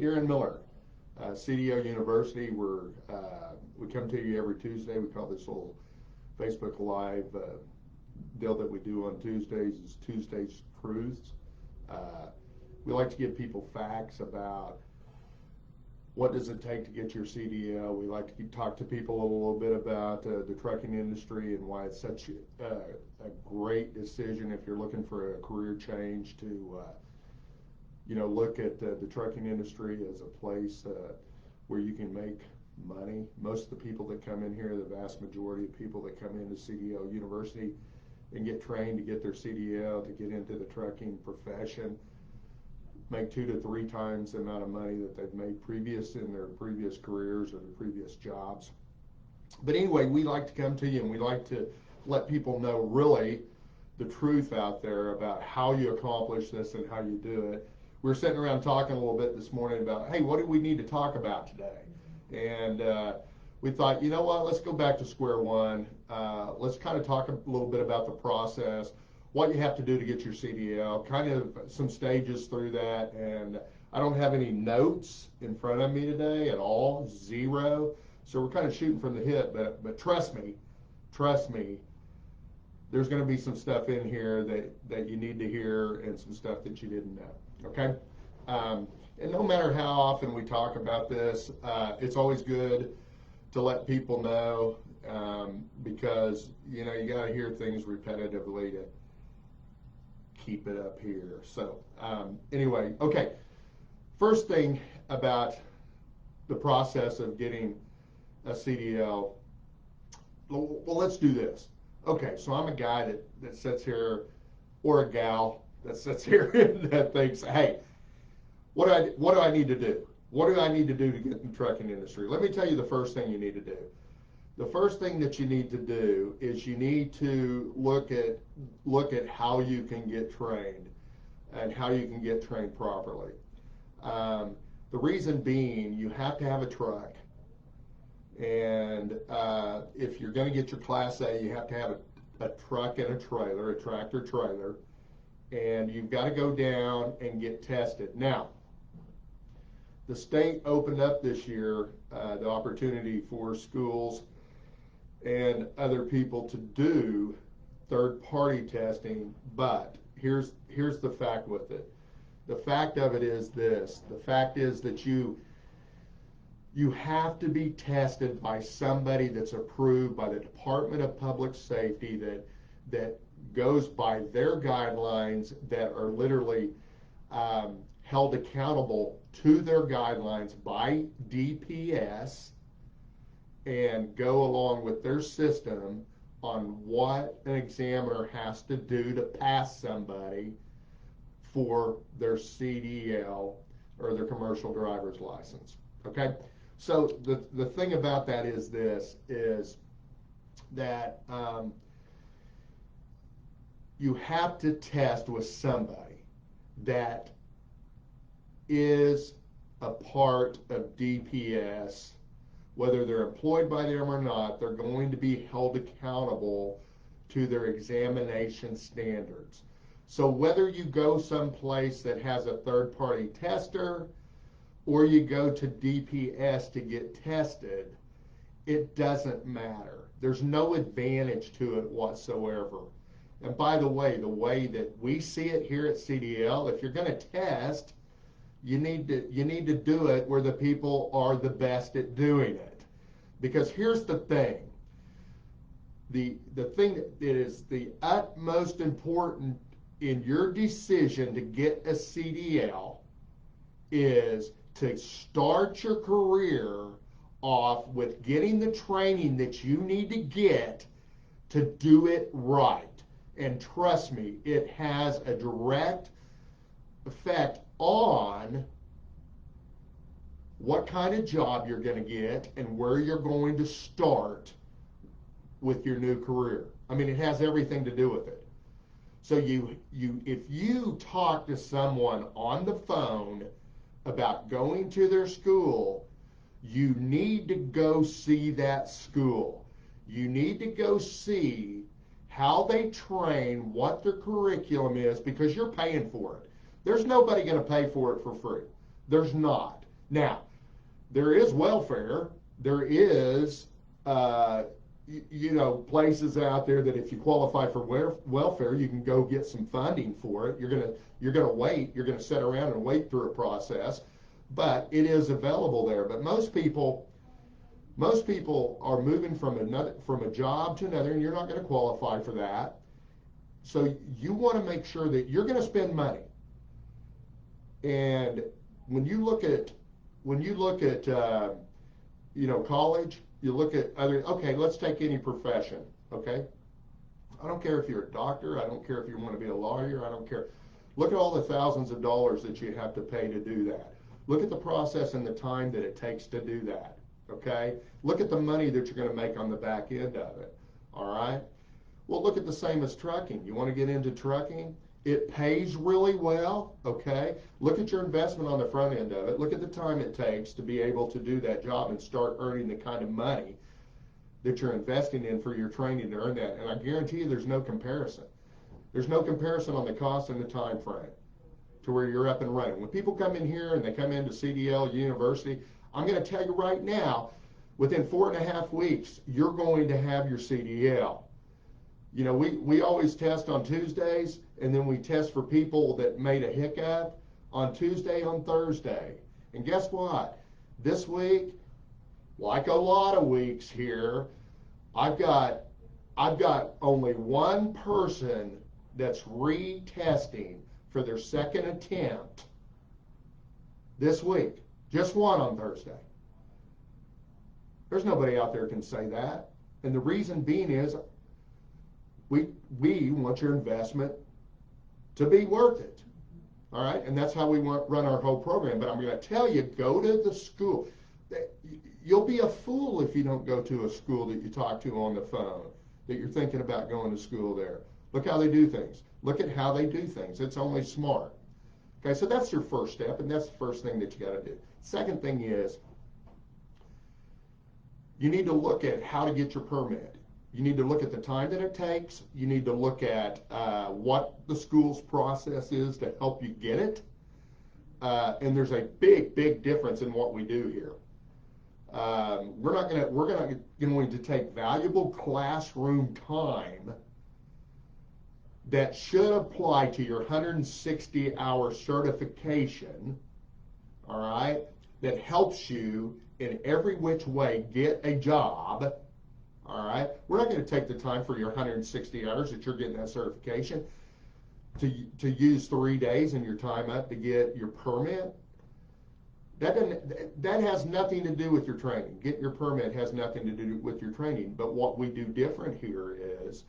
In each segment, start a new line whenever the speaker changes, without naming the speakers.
Darin Miller, CDL University. We come to you every Tuesday. We call this little Facebook Live deal that we do on Tuesdays is Tuesdays Truths. We like to give people facts about what does it take to get your CDL. We like to talk to people a little bit about the trucking industry and why it's such a great decision if you're looking for a career change to look at the trucking industry as a place where you can make money. Most of the people that come in here, the vast majority of people that come into CDL University and get trained to get their CDL, to get into the trucking profession, make 2 to 3 times the amount of money that they've made in their previous careers or their previous jobs. But anyway, we like to come to you and we like to let people know really the truth out there about how you accomplish this and how you do it. We were sitting around talking a little bit this morning about, hey, what do we need to talk about today? And we thought, you know what, let's go back to square one. Let's kind of talk a little bit about the process, what you have to do to get your CDL, kind of some stages through that. And I don't have any notes in front of me today at all, 0. So we're kind of shooting from the hip, but trust me, there's going to be some stuff in here that you need to hear and some stuff that you didn't know, okay? And no matter how often we talk about this, it's always good to let people know because, you got to hear things repetitively to keep it up here. So anyway, okay. First thing about the process of getting a CDL, well, let's do this. Okay, so I'm a guy that sits here, or a gal that sits here and that thinks, hey, what do I need to do? What do I need to do to get in the trucking industry? Let me tell you the first thing you need to do. The first thing that you need to do is you need to look at how you can get trained and how you can get trained properly. The reason being, you have to have a truck. And if you're going to get your Class A, you have to have a truck and a trailer, a tractor trailer, and you've got to go down and get tested. Now, the state opened up this year the opportunity for schools and other people to do third-party testing, but here's the fact with it. The fact of it is this. The fact is that you have to be tested by somebody that's approved by the Department of Public Safety that goes by their guidelines, that are literally held accountable to their guidelines by DPS, and go along with their system on what an examiner has to do to pass somebody for their CDL or their commercial driver's license. Okay? So the thing about that is this, is that you have to test with somebody that is a part of DPS. Whether they're employed by them or not, they're going to be held accountable to their examination standards. So whether you go someplace that has a third-party tester or you go to DPS to get tested, it doesn't matter. There's no advantage to it whatsoever. And by the way that we see it here at CDL, if you're going to test, you need to do it where the people are the best at doing it. Because here's the thing. The thing that is the utmost important in your decision to get a CDL is to start your career off with getting the training that you need to get to do it right. And trust me, it has a direct effect on what kind of job you're going to get and where you're going to start with your new career. I mean, it has everything to do with it. So if you talk to someone on the phone about going to their school, you need to go see that school. You need to go see how they train, what their curriculum is, because you're paying for it. There's nobody going to pay for it for free. There's not. Now, there is welfare. There is, places out there that if you qualify for welfare, you can go get some funding for it. You're gonna wait. You're gonna sit around and wait through a process, but it is available there. But most people are moving from a job to another, and you're not going to qualify for that. So you want to make sure that you're going to spend money. And when you look at college, you look at other. Okay, let's take any profession. Okay, I don't care if you're a doctor. I don't care if you want to be a lawyer. I don't care. Look at all the thousands of dollars that you have to pay to do that. Look at the process and the time that it takes to do that. Okay? Look at the money that you're going to make on the back end of it. All right? Well, look at the same as trucking. You want to get into trucking? It pays really well. Okay? Look at your investment on the front end of it. Look at the time it takes to be able to do that job and start earning the kind of money that you're investing in for your training to earn that. And I guarantee you there's no comparison. There's no comparison on the cost and the time frame to where you're up and running. When people come in here and they come into CDL University, I'm going to tell you right now, within 4.5 weeks, you're going to have your CDL. You know, we always test on Tuesdays, and then we test for people that made a hiccup on Tuesday, on Thursday. And guess what? This week, like a lot of weeks here, I've got only one person that's retesting for their second attempt this week. Just one on Thursday. There's nobody out there can say that. And the reason being is we want your investment to be worth it. All right? And that's how we run our whole program. But I'm going to tell you, go to the school. You'll be a fool if you don't go to a school that you talk to on the phone, that you're thinking about going to school there. Look how they do things. Look at how they do things. It's only smart. Okay, so that's your first step, and that's the first thing that you got to do. Second thing is you need to look at how to get your permit. You need to look at the time that it takes. You need to look at what the school's process is to help you get it. And there's a big difference in what we do here. We're not going to take valuable classroom time that should apply to your 160-hour certification, all right, that helps you in every which way get a job, all right? We're not going to take the time for your 160 hours that you're getting that certification to use 3 days in your time up to get your permit. That has nothing to do with your training. Getting your permit has nothing to do with your training. But what we do different here is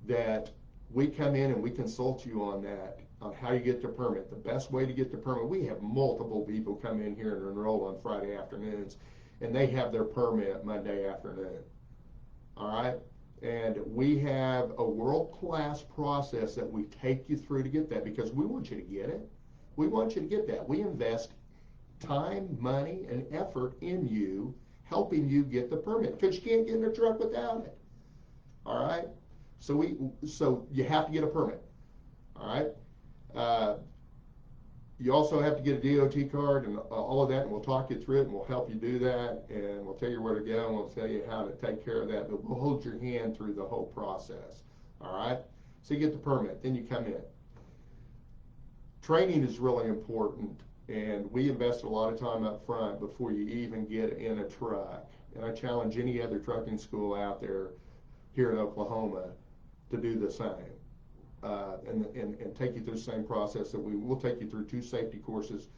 that we come in and we consult you on that, on how you get the permit, the best way to get the permit. We have multiple people come in here and enroll on Friday afternoons, and they have their permit Monday afternoon. All right? And we have a world-class process that we take you through to get that, because we want you to get it. We want you to get that. We invest time, money, and effort in you, helping you get the permit, because you can't get in a truck without it. All right? So you have to get a permit. All right? You also have to get a DOT card and all of that, and we'll talk you through it, and we'll help you do that, and we'll tell you where to go, and we'll tell you how to take care of that, but we'll hold your hand through the whole process. All right? So you get the permit, then you come in. Training is really important, and we invest a lot of time up front before you even get in a truck. And I challenge any other trucking school out there here in Oklahoma to do the same, and take you through the same process that we'll take you through 2 safety courses.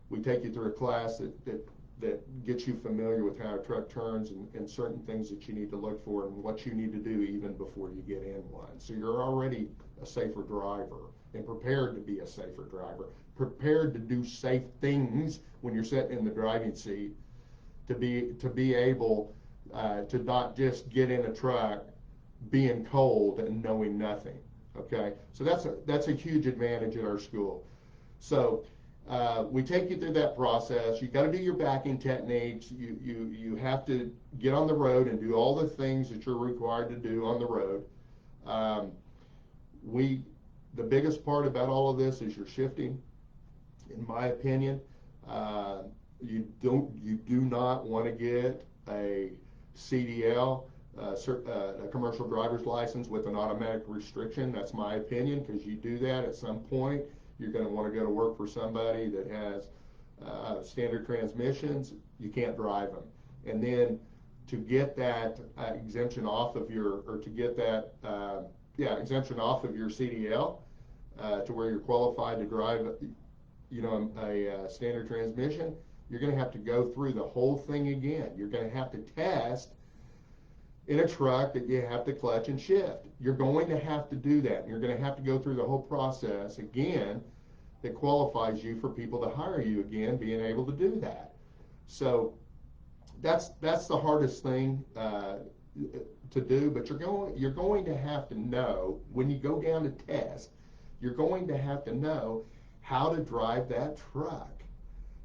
We take you through a class that gets you familiar with how a truck turns and certain things that you need to look for and what you need to do even before you get in one. So you're already a safer driver and prepared to be a safer driver, prepared to do safe things when you're sitting in the driving seat, to be able to not just get in a truck being cold and knowing nothing. Okay, so that's a huge advantage at our school. So we take you through that process. You got to do your backing techniques. You have to get on the road and do all the things that you're required to do on the road. The biggest part about all of this is your shifting, in my opinion. you do not want to get a CDL, a commercial driver's license with an automatic restriction. That's my opinion, because you do that at some point, you're going to want to go to work for somebody that has standard transmissions. You can't drive them. And then to get that exemption off of your, or to get that exemption off of your CDL, to where you're qualified to drive, a standard transmission, you're going to have to go through the whole thing again. You're going to have to test in a truck that you have to clutch and shift. You're going to have to do that. You're going to have to go through the whole process again that qualifies you for people to hire you again, being able to do that. So that's the hardest thing to do, but you're going to have to know, when you go down to test, you're going to have to know how to drive that truck.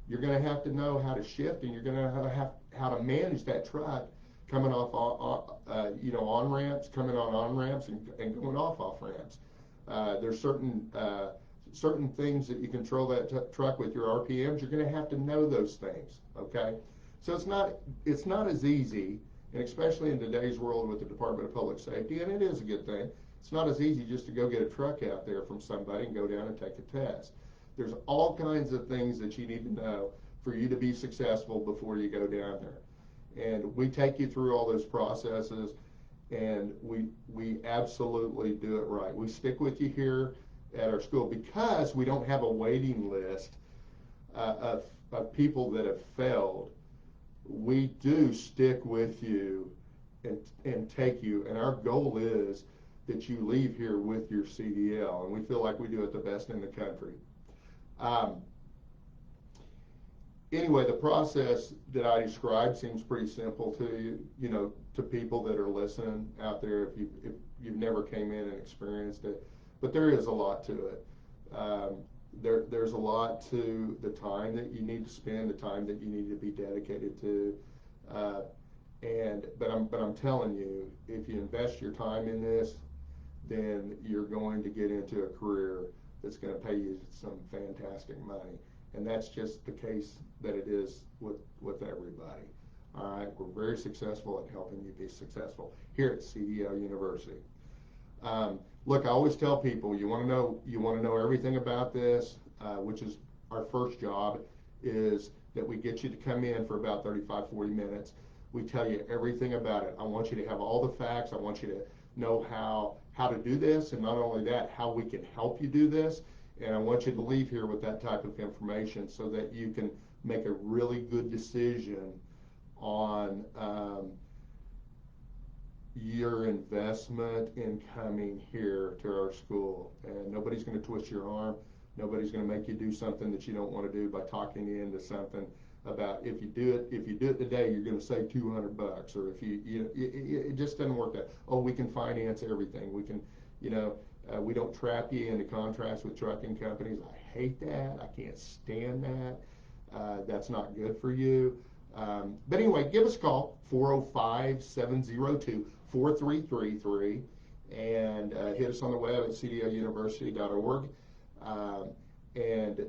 You're going to have to know how to shift, and you're going to have how to manage that truck coming off on ramps, coming on ramps, and going off ramps. There's certain things that you control that truck with your RPMs. You're going to have to know those things. Okay, so it's not as easy, and especially in today's world with the Department of Public Safety, and it is a good thing. It's not as easy just to go get a truck out there from somebody and go down and take a test. There's all kinds of things that you need to know for you to be successful before you go down there. And we take you through all those processes, and we absolutely do it right. We stick with you here at our school because we don't have a waiting list of people that have failed. We do stick with you and take you, and our goal is that you leave here with your CDL, and we feel like we do it the best in the country. Anyway, the process that I described seems pretty simple to you, to people that are listening out there, if you've never came in and experienced it, but there is a lot to it. There's a lot to the time that you need to spend, the time that you need to be dedicated to, but I'm telling you, if you invest your time in this, then you're going to get into a career that's going to pay you some fantastic money. And that's just the case that it is with everybody. All right, we're very successful at helping you be successful here at CDL University. Look, I always tell people, you want to know everything about this, which is our first job, is that we get you to come in for about 35-40 minutes. We tell you everything about it. I want you to have all the facts. I want you to know how to do this, and not only that, how we can help you do this. And I want you to leave here with that type of information so that you can make a really good decision on your investment in coming here to our school. And nobody's going to twist your arm. Nobody's going to make you do something that you don't want to do by talking you into something about if you do it today, you're going to save $200, or if it just doesn't work that. Oh, we can finance everything. We can, we don't trap you into contracts with trucking companies. I hate that. I can't stand that. That's not good for you. But anyway, give us a call, 405-702-4333, and hit us on the web at cdluniversity.org, and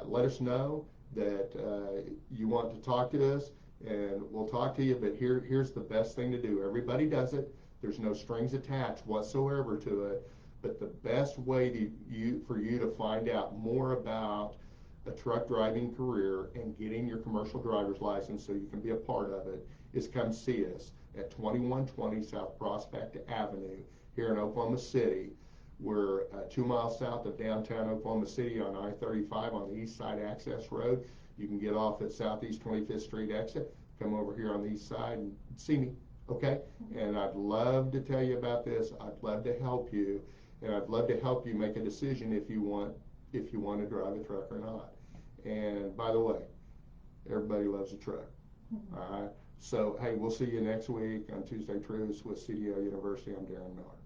let us know that you want to talk to us, and we'll talk to you. But here's the best thing to do. Everybody does it. There's no strings attached whatsoever to it. But the best way for you to find out more about a truck driving career and getting your commercial driver's license so you can be a part of it is come see us at 2120 South Prospect Avenue here in Oklahoma City. We're 2 miles south of downtown Oklahoma City on I-35 on the East Side Access Road. You can get off at Southeast 25th Street exit, come over here on the east side and see me, okay? And I'd love to tell you about this. I'd love to help you, and I'd love to help you make a decision if you want to drive a truck or not. And by the way, everybody loves a truck. All right. So, hey, we'll see you next week on Tuesday Truths with CDL University. I'm Darin Miller.